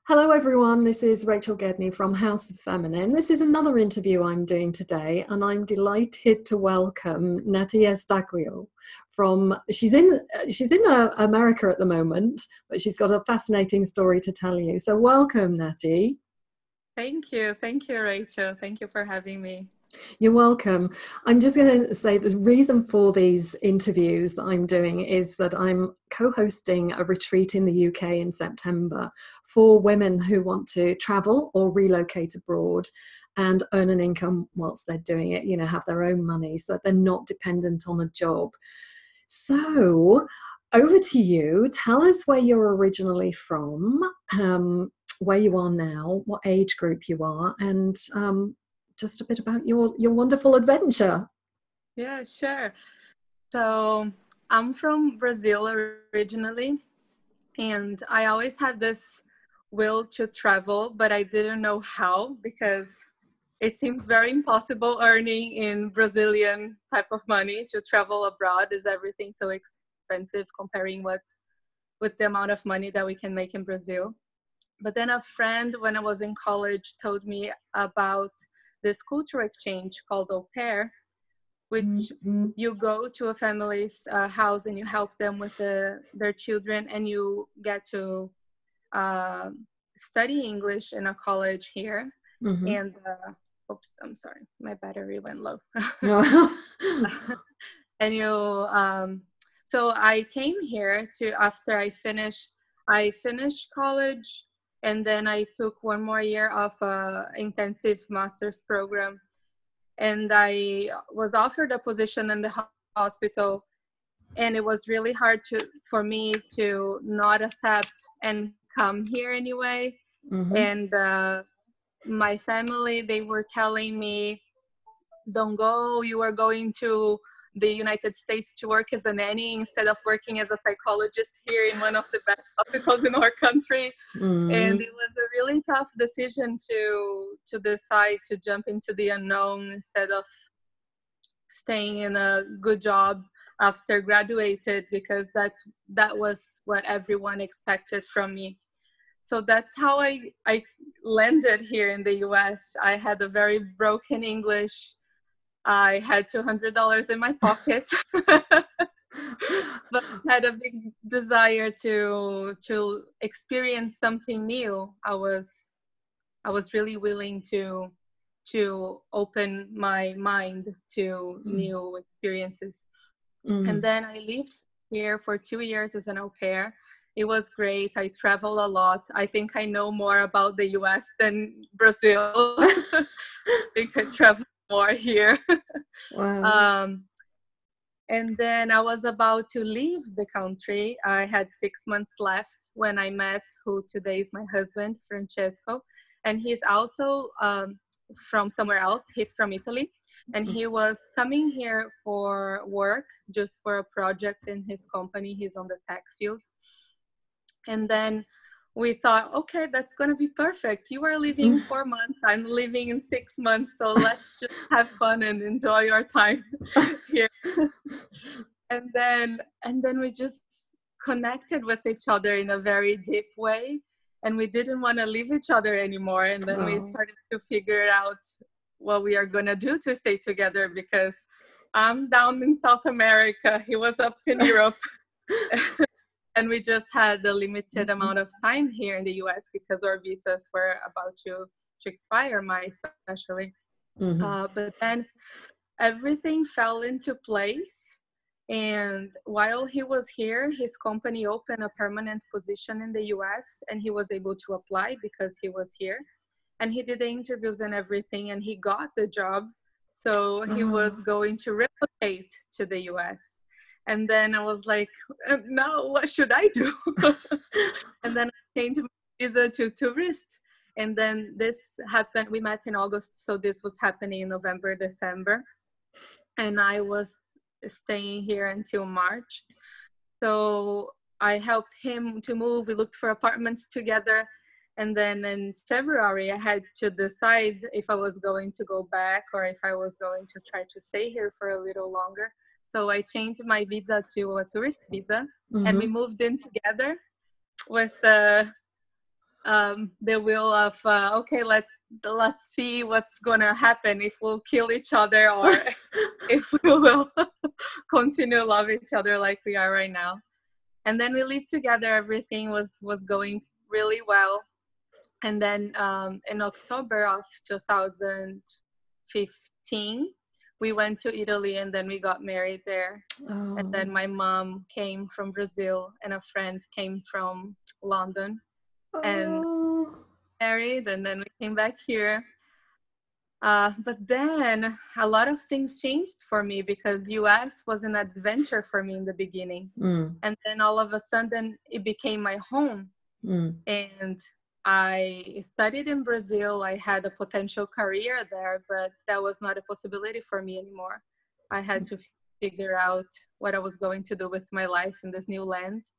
Hello everyone, this is Rachel Gedney from House of Feminine. This is another interview I'm doing today, and I'm delighted to welcome Nathi Eustaquio she's in America at the moment, but she's got a fascinating story to tell you. So welcome, Nathi. Thank you, Rachel. Thank you for having me. You're welcome. I'm just going to say the reason for these interviews that I'm doing is that I'm co-hosting a retreat in the UK in September for women who want to travel or relocate abroad and earn an income whilst they're doing it, have their own money so that they're not dependent on a job. So over to you. Tell us where you're originally from, where you are now, what age group you are, and just a bit about your wonderful adventure. Yeah, sure. So I'm from Brazil originally, and I always had this will to travel, but I didn't know how because it seems very impossible earning in Brazilian type of money to travel abroad. Is everything so expensive comparing with the amount of money that we can make in Brazil? But then a friend, when I was in college, told me about this cultural exchange called au pair, which you go to a family's house and you help them with their children, and you get to uh, study English in a college here. Mm-hmm. And oops, I'm sorry, my battery went low. And so I came here to after I finished college, and then I took one more year of intensive master's program, and I was offered a position in the hospital, and it was really hard for me to not accept and come here anyway. Mm-hmm. And my family, they were telling me, don't go, you are going to the United States to work as a nanny instead of working as a psychologist here in one of the best hospitals in our country. And it was a really tough decision to decide to jump into the unknown instead of staying in a good job after graduated, because that was what everyone expected from me. So that's how I landed here in the US. I had a very broken English. I had $200 in my pocket, but had a big desire to experience something new. I was really willing to open my mind to new experiences. And then I lived here for 2 years as an au pair. It was great. I travel a lot. I think I know more about the US than Brazil. I think I travel more here. Wow. And then I was about to leave the country. I had 6 months left when I met who today is my husband, Francesco. And he's also from somewhere else. He's from Italy. And he was coming here for work, just for a project in his company. He's on the tech field. And then we thought, okay, that's going to be perfect. You are leaving 4 months. I'm leaving in 6 months. So let's just have fun and enjoy our time here. And then we just connected with each other in a very deep way. And we didn't want to leave each other anymore. And then we started to figure out what we are going to do to stay together, because I'm down in South America. He was up in Europe. And we just had a limited amount of time here in the US because our visas were about to expire, mine especially. But then everything fell into place. And while he was here, his company opened a permanent position in the US, and he was able to apply because he was here. And he did the interviews and everything, and he got the job. So he was going to relocate to the US. And then I was like, no, what should I do? And then I changed my visa to tourist. And then this happened. We met in August, so this was happening in November, December. And I was staying here until March. So I helped him to move. We looked for apartments together. And then in February, I had to decide if I was going to go back or if I was going to try to stay here for a little longer. So I changed my visa to a tourist visa, and we moved in together with the will of okay, let's see what's gonna happen, if we'll kill each other or if we will continue to love each other like we are right now. And then we lived together. Everything was going really well. And then in October of 2015, we went to Italy, and then we got married there. And then my mom came from Brazil, and a friend came from London, and married, and then we came back here. But then a lot of things changed for me, because US was an adventure for me in the beginning. And then all of a sudden it became my home. And I studied in Brazil. I had a potential career there, but that was not a possibility for me anymore. I had to figure out what I was going to do with my life in this new land.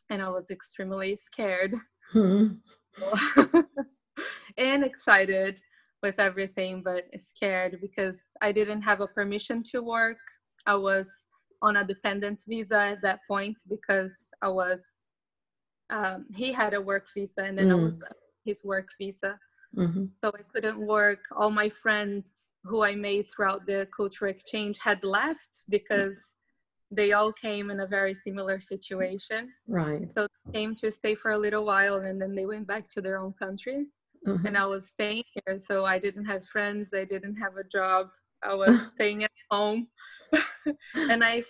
And I was extremely scared and excited with everything, but scared because I didn't have a permission to work. I was on a dependent visa at that point, because I was he had a work visa, and then I was his work visa. So I couldn't work. All my friends who I made throughout the cultural exchange had left, because they all came in a very similar situation. Right. So they came to stay for a little while, and then they went back to their own countries. And I was staying here, so I didn't have friends. I didn't have a job. I was staying at home. And I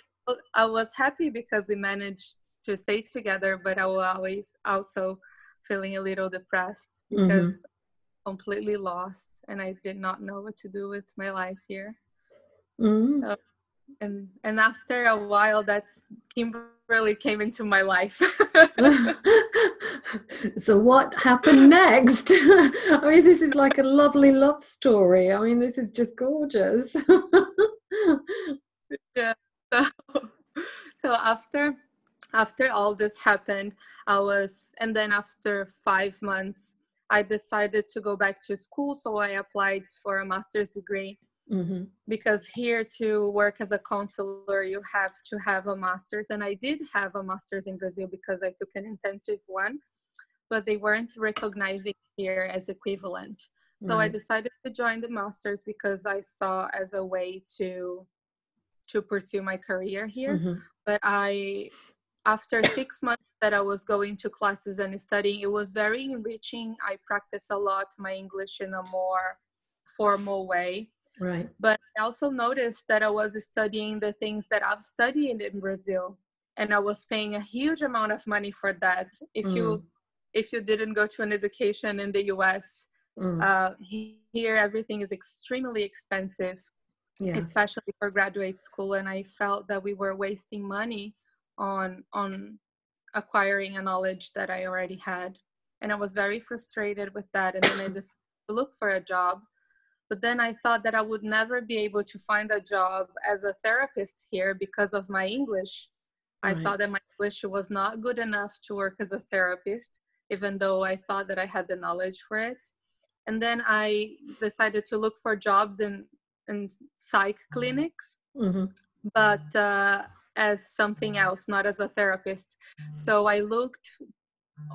was happy because we managed to stay together, but I was always also feeling a little depressed, because completely lost, and I did not know what to do with my life here. So, and after a while, that's Kimberly came into my life. So what happened next? I mean, this is like a lovely love story. I mean, this is just gorgeous. Yeah. So after all this happened, and then after 5 months, I decided to go back to school. So I applied for a master's degree, because here to work as a counselor, you have to have a master's. And I did have a master's in Brazil, because I took an intensive one, but they weren't recognizing here as equivalent. So I decided to join the master's, because I saw as a way to pursue my career here. But after 6 months that I was going to classes and studying, it was very enriching. I practiced a lot my English in a more formal way. Right. But I also noticed that I was studying the things that I've studied in Brazil, and I was paying a huge amount of money for that. If you didn't go to an education in the US, here everything is extremely expensive. Yes. Especially for graduate school. And I felt that we were wasting money on acquiring a knowledge that I already had. And I was very frustrated with that. And then I decided to look for a job. But then I thought that I would never be able to find a job as a therapist here because of my English. I thought that my English was not good enough to work as a therapist, even though I thought that I had the knowledge for it. And then I decided to look for jobs in psych clinics, but as something else, not as a therapist. So I looked,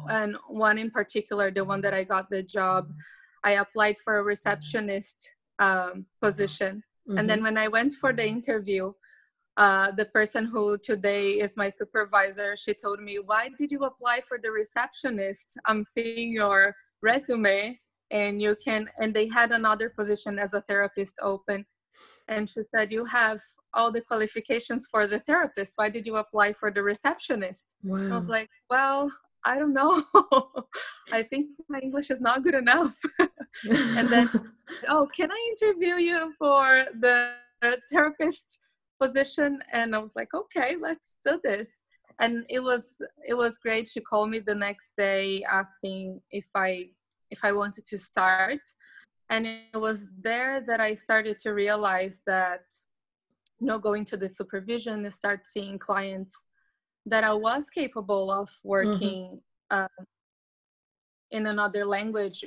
and one in particular, the one that I got the job, I applied for a receptionist position. And then when I went for the interview, the person who today is my supervisor, she told me, "Why did you apply for the receptionist? I'm seeing your resume, and you can," and they had another position as a therapist open. And she said, "You have all the qualifications for the therapist. Why did you apply for the receptionist?" Wow. I was like, "Well, I don't know. I think my English is not good enough." And then, "Oh, can I interview you for the therapist position?" And I was like, "Okay, let's do this." And it was great. She called me the next day asking if I wanted to start. And it was there that I started to realize that, going to the supervision and start seeing clients, that I was capable of working in another language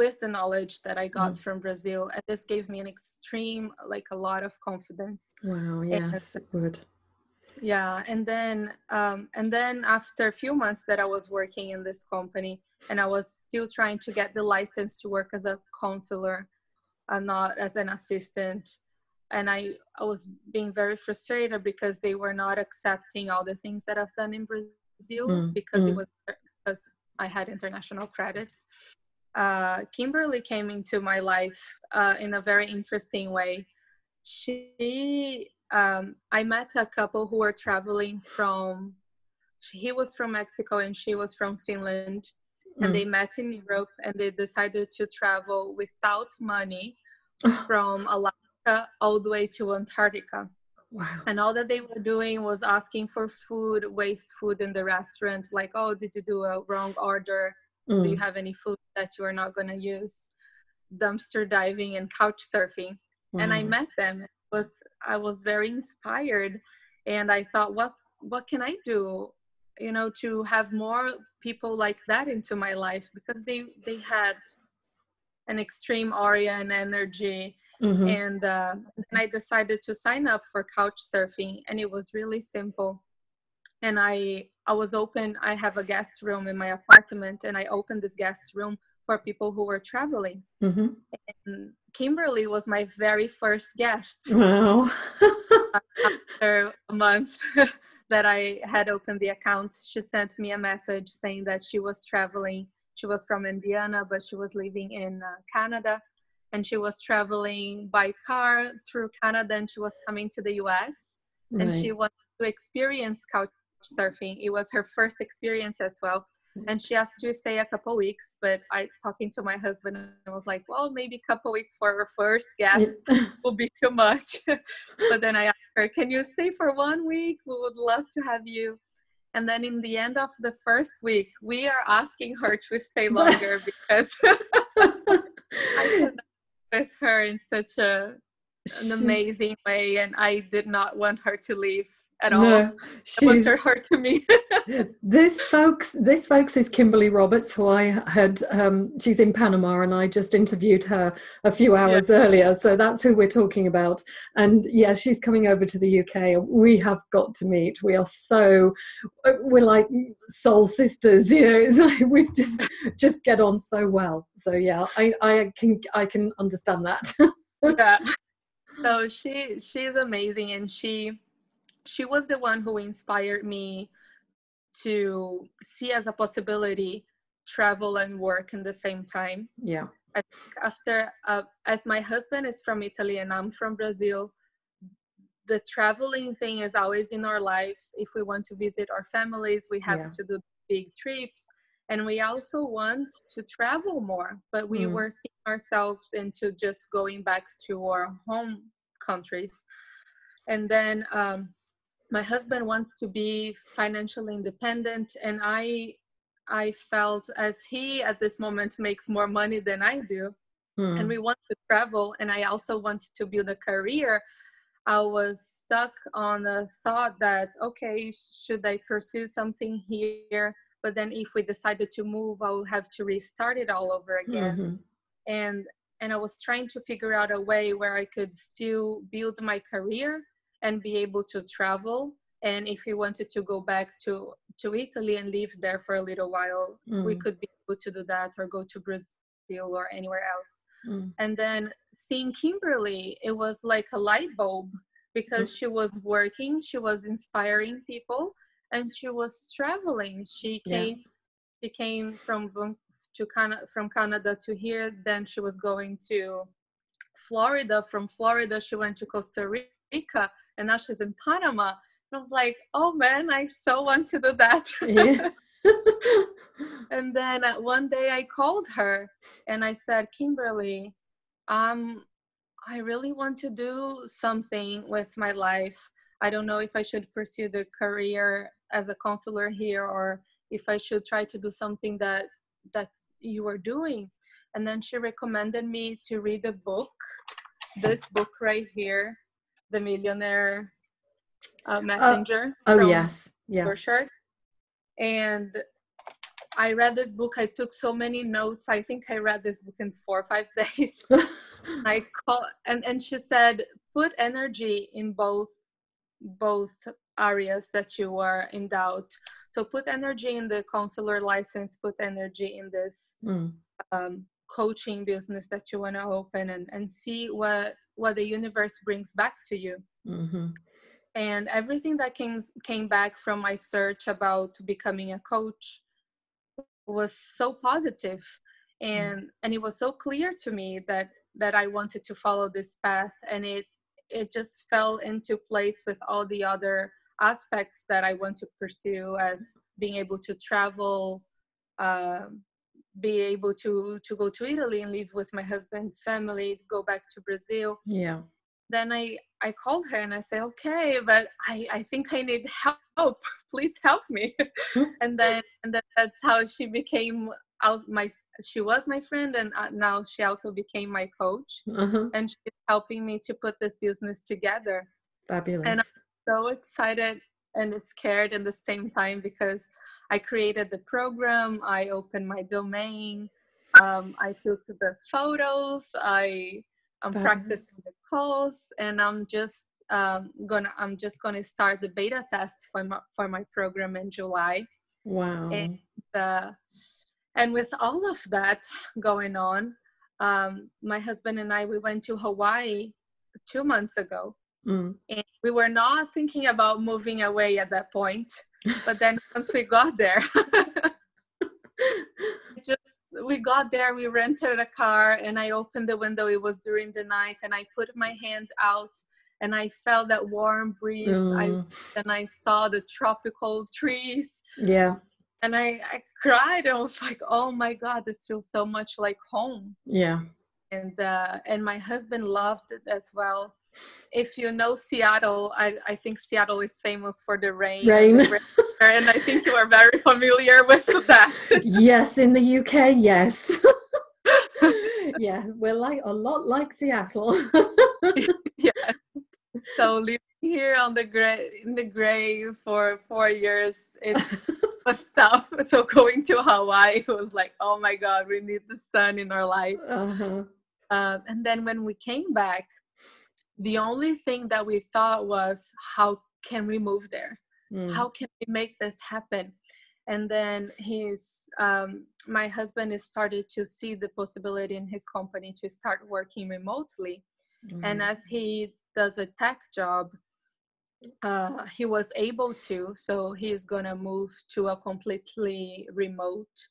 with the knowledge that I got from Brazil. And this gave me an extreme, a lot of confidence. Wow, yes, it would. Yeah, and then after a few months that I was working in this company, and I was still trying to get the license to work as a counselor and not as an assistant, and I was being very frustrated because they were not accepting all the things that I've done in Brazil, Mm, because mm, because I had international credits. Kimberly came into my life in a very interesting way. I met a couple who were traveling from, he was from Mexico and she was from Finland, and they mm. met in Europe and they decided to travel without money from Alaska all the way to Antarctica. Wow. And all that they were doing was asking for food, waste food in the restaurant, like, oh, did you do a wrong order? Do you Mm, have any food that you are not going to use? Dumpster diving and couch surfing. And I wow. met them. I was very inspired, and I thought, what can I do, to have more people like that into my life, because they had an extreme aura and energy. Hmm. And I decided to sign up for couch surfing, and it was really simple. And I was open. I have a guest room in my apartment, and I opened this guest room for people who were traveling. Hmm. And Kimberly was my very first guest Wow. after a month that I had opened the account. She sent me a message saying that she was traveling. She was from Indiana, but she was living in Canada. And she was traveling by car through Canada, and she was coming to the US. And she Right. wanted to experience couch surfing. It was her first experience as well. And she asked to stay a couple weeks, but I talking to my husband and I was like, well, maybe a couple weeks for our first Yeah. guest will be too much. But then I asked her, can you stay for 1 week? We would love to have you. And then in the end of the first week, we are asking her to stay longer because I connected with her in such an she, amazing way, and I did not want her to leave at all. no, I she, wanted her to me. this folks is Kimberly Roberts, who I had. She's in Panama, and I just interviewed her a few Yeah. hours earlier. So that's who we're talking about. And yeah, she's coming over to the UK. We have got to meet. We're like soul sisters. It's like we've just get on so well. So yeah, I can understand that. Yeah. So she's amazing, and she was the one who inspired me to see as a possibility travel and work in the same time. Yeah, I think after as my husband is from Italy and I'm from Brazil, the traveling thing is always in our lives. If we want to visit our families, we have yeah. to do big trips, and we also want to travel more, but we Mm, were seeing ourselves into just going back to our home countries. And then my husband wants to be financially independent, and I felt, as he at this moment makes more money than I do, and mm, we want to travel, and I also wanted to build a career. I was stuck on the thought that, okay, should I pursue something here? But then if we decided to move, I will have to restart it all over again. hmm. And and I was trying to figure out a way where I could still build my career and be able to travel. And if we wanted to go back to Italy and live there for a little while, we Mm, could be able to do that, or go to Brazil or anywhere else. mm, And then seeing Kimberly, it was like a light bulb, mm. because she was working, she was inspiring people, and she was traveling. Yeah. She came from Canada to here. Then she was going to Florida. From Florida, she went to Costa Rica, and now she's in Panama. And I was like, oh man, I so want to do that. Yeah. And then one day I called her and I said, Kimberly, um, I really want to do something with my life. I don't know if I should pursue the career as a counselor here, or if I should try to do something that you are doing. And then she recommended me to read a book, this book right here, The Millionaire uh, Messenger, oh from yes. Yeah. Burchard. And I read this book. I took so many notes. I think I read this book in 4 or 5 days. I call and she said, put energy in both areas that you are in doubt. So put energy in the consular license, put energy in this coaching business that you want to open, and see what the universe brings back to you. Mm-hmm. And everything that came back from my search about becoming a coach was so positive, and it was so clear to me that I wanted to follow this path, and it just fell into place with all the other aspects that I want to pursue, as being able to travel, be able to go to Italy and live with my husband's family, go back to Brazil. Yeah. Then I called her and I said, okay, but I think I need help. Please help me. And then that's how she became she was my friend, and now she also became my coach. Uh-huh. And she's helping me to put this business together. And Fabulous. I'm so excited and scared at the same time, because I created the program, I opened my domain, I took the photos, I'm practicing Fabulous. the calls, and I'm just gonna start the beta test for my program in July. Wow. And and with all of that going on, my husband and I, we went to Hawaii 2 months ago. Mm. And we were not thinking about moving away at that point. But then once we got there, we got there, we rented a car, and I opened the window. It was during the night, and I put my hand out and I felt that warm breeze. And I saw the tropical trees. Yeah. And I cried. I was like, oh my God, this feels so much like home. Yeah. And my husband loved it as well. If you know Seattle, I think Seattle is famous for the rain. And I think you are very familiar with that. Yes, in the UK, yes. Yeah, we're like a lot like Seattle. Yeah. So living here in the gray for 4 years, it was tough. So going to Hawaii was like, oh my God, we need the sun in our lives. Uh-huh. And then when we came back, the only thing that we thought was, how can we move there? How can we make this happen? And then my husband has started to see the possibility in his company to start working remotely. And as he does a tech job, he was able to, so he's gonna move to a completely remote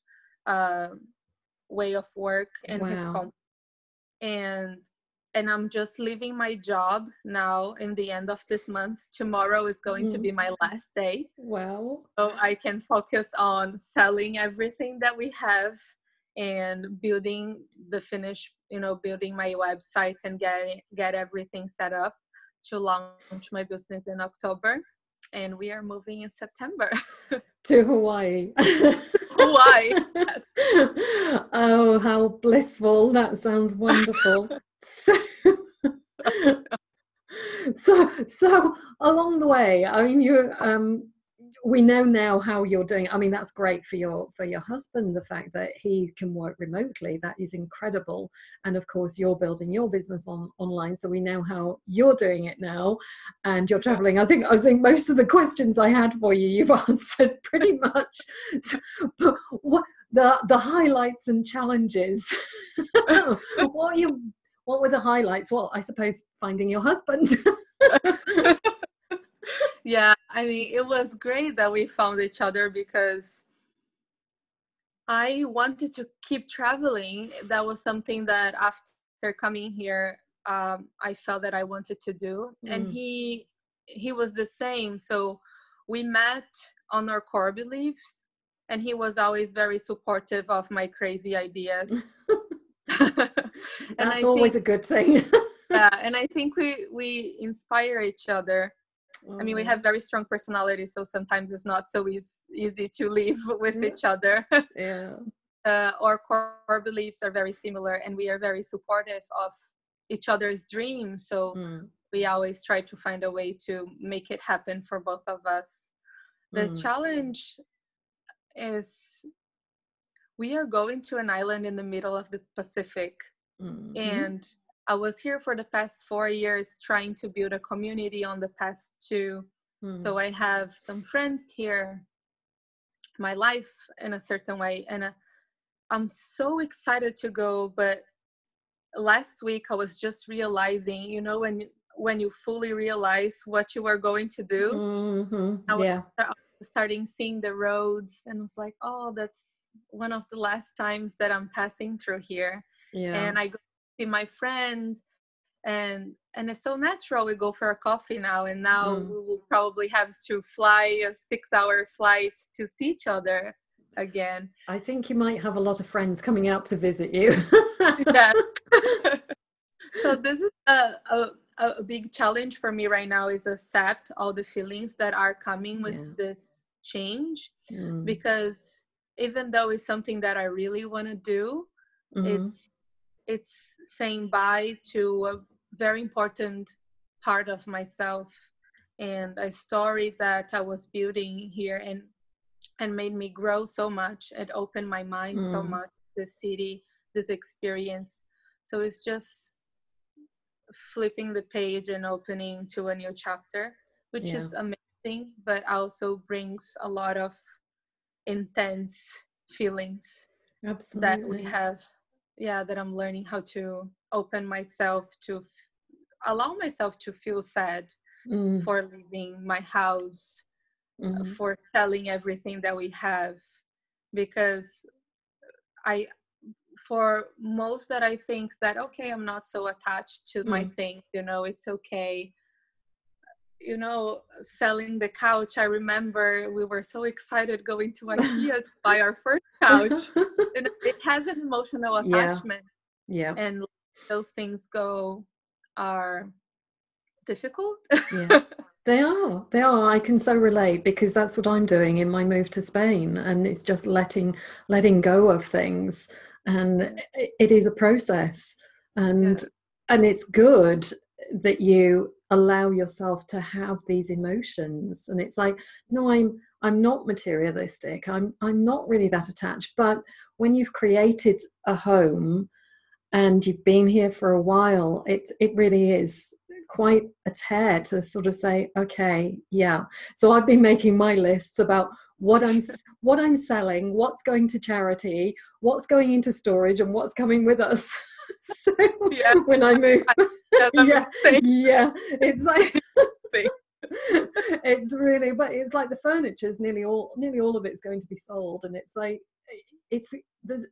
way of work in his company. And I'm just leaving my job now in the end of this month. Tomorrow is going to be my last day. Wow. So I can focus on selling everything that we have and building building my website and get everything set up to launch my business in October. And we are moving in September. To Hawaii. Hawaii. Yes. Oh, how blissful. That sounds wonderful. So along the way, I mean, we know now how you're doing. I mean, that's great for your husband, the fact that he can work remotely. That is incredible. And of course, you're building your business online, so we know how you're doing it now, and you're traveling. I think most of the questions I had for you, you've answered pretty much. So, but what the highlights and challenges? What were the highlights? Well, I suppose finding your husband. Yeah, I mean, it was great that we found each other, because I wanted to keep traveling. That was something that after coming here, I felt that I wanted to do. And he was the same. So we met on our core beliefs, and he was always very supportive of my crazy ideas. That's always a good thing. Yeah, and I think we inspire each other. I mean, we have very strong personalities, so sometimes it's not so easy to live with each other. Yeah. Our core beliefs are very similar, and we are very supportive of each other's dreams. So we always try to find a way to make it happen for both of us. The challenge is, we are going to an island in the middle of the Pacific. And I was here for the past 4 years trying to build a community on the past 2. So I have some friends here, my life in a certain way, and I'm so excited to go. But last week I was just realizing, you know, when you fully realize what you are going to do, I was Yeah. starting seeing the roads, and was like, oh, that's one of the last times that I'm passing through here. Yeah. And I go see my friend, and it's so natural. We go for a coffee now, and now we will probably have to fly a 6-hour flight to see each other again. I think you might have a lot of friends coming out to visit you. Yeah. So this is a big challenge for me right now, is accept all the feelings that are coming with this change, because even though it's something that I really want to do, it's saying bye to a very important part of myself, and a story that I was building here, and made me grow so much. It opened my mind so much, this city, this experience. So it's just flipping the page and opening to a new chapter, which is amazing, but also brings a lot of intense feelings that we Absolutely. have. Yeah, that I'm learning how to open myself to allow myself to feel sad for leaving my house, for selling everything that we have, because I for most that I think that, okay, I'm not so attached to my thing, you know, it's okay. You know, selling the couch, I remember we were so excited going to IKEA to buy our first couch. And it has an emotional attachment. Yeah. And those things are difficult. Yeah. They are. They are. I can so relate, because that's what I'm doing in my move to Spain, and it's just letting go of things, and it is a process, and Yeah. and it's good that you allow yourself to have these emotions. And it's like, no, I'm not materialistic. I'm not really that attached. But when you've created a home and you've been here for a while, it really is quite a tear to sort of say, okay, yeah. So I've been making my lists about what I'm selling, what's going to charity, what's going into storage, and what's coming with us. So Yeah. when I move, yeah, it's like it's really, but it's like the furniture's nearly all of it's going to be sold, and it's like it's there's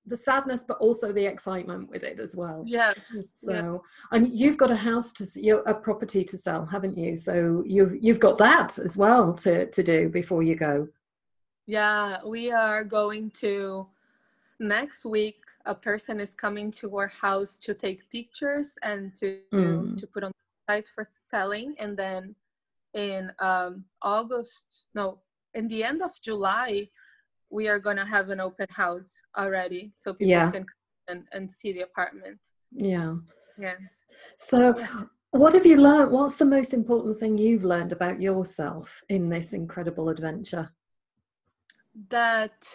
the sadness, but also the excitement with it as well. Yes. So, and you've got a property to sell, haven't you? So you've got that as well to do before you go. Yeah, we are going to next week. A person is coming to our house to take pictures and to put on the site for selling, and then in in the end of July, we are gonna have an open house already, so people can come and see the apartment. Yeah. Yes. So what have you learned? What's the most important thing you've learned about yourself in this incredible adventure? That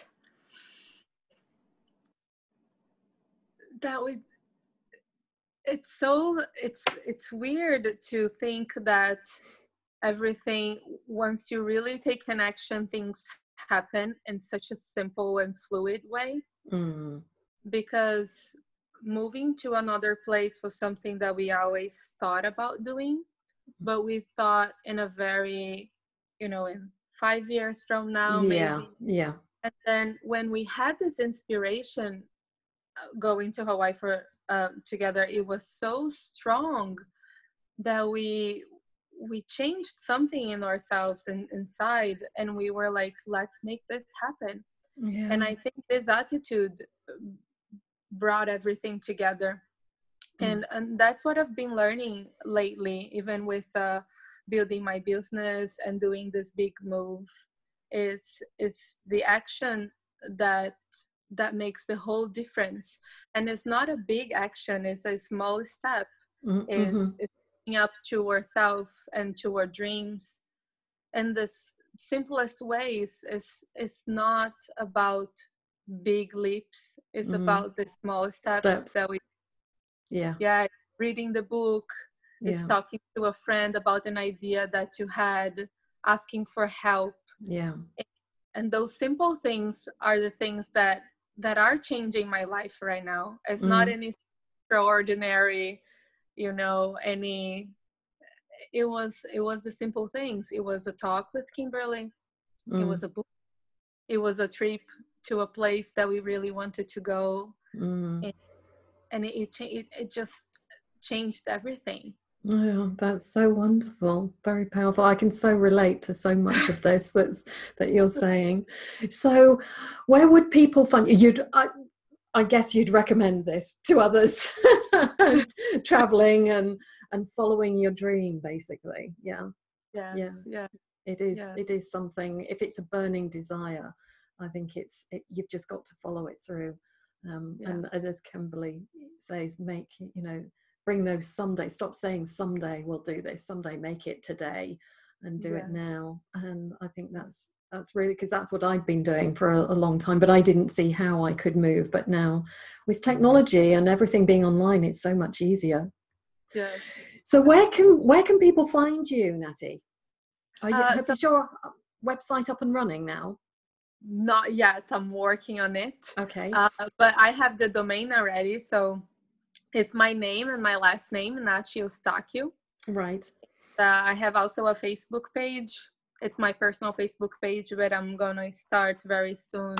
we it's weird to think that everything, once you really take an action, things happen in such a simple and fluid way. Because moving to another place was something that we always thought about doing, but we thought in a very, you know, in 5 years from now, maybe. And then when we had this inspiration going to Hawaii for together, it was so strong that we changed something in ourselves and inside, and we were like, let's make this happen. And I think this attitude brought everything together. And that's what I've been learning lately, even with building my business and doing this big move, is the action that makes the whole difference. And it's not a big action, it's a small step. Is looking up to ourselves and to our dreams. And the simplest ways is not about big leaps, it's about the small steps that we reading the book, is Yeah. talking to a friend about an idea that you had, asking for help. Yeah. And those simple things are the things that are changing my life right now. It's not Mm. anything extraordinary, it was the simple things. It was a talk with Kimberly. It was Mm. a book. It was a trip to a place that we really wanted to go. Mm. And it just changed everything. Oh, that's so wonderful. Very powerful. I can so relate to so much of this that you're saying. So where would people find you? I guess you'd recommend this to others, traveling and following your dream, basically. Yeah. Yes, Yeah. yeah, It is, yeah, it is something, if it's a burning desire, I think you've just got to follow it through. yeah, And as Kimberly says, bring those someday, stop saying someday we'll do this, someday make it today and do it yes, now. And I think that's really, because that's what I'd been doing for a long time, but I didn't see how I could move. But now with technology and everything being online, it's so much easier. yes. So where can people find you, Nathi? Have So you your website up and running now? not yet. I'm working on it. Okay. But I have the domain already. So it's my name and my last name, Nathi Eustaquio. Right. I have also a Facebook page. It's my personal Facebook page, but I'm gonna start very soon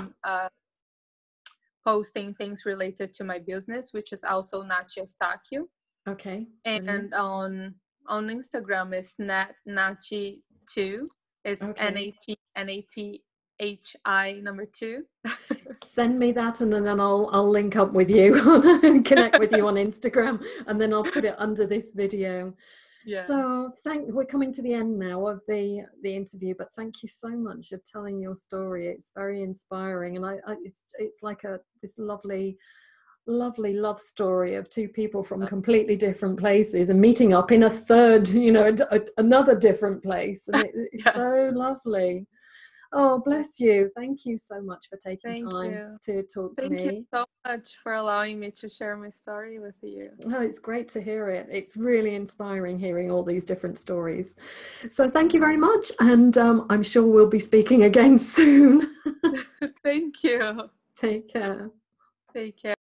posting things related to my business, which is also Nathi Eustaquio. Okay. Brilliant. And on Instagram is Nathi2. It's Okay. NATHI number 2. Send me that, and then I'll link up with you and connect with you on Instagram, and then I'll put it under this video. Yeah. So we're coming to the end now of the interview, but thank you so much for telling your story. It's very inspiring, and it's like this lovely love story of two people from completely different places and meeting up in a third, another different place, and it's Yes. so lovely. Oh, bless you. Thank you so much for taking Thank time you. to talk to Thank you me. so much for allowing me to share my story with you. Oh, it's great to hear it. It's really inspiring hearing all these different stories. So thank you very much. And I'm sure we'll be speaking again soon. Thank you. Take care. Take care.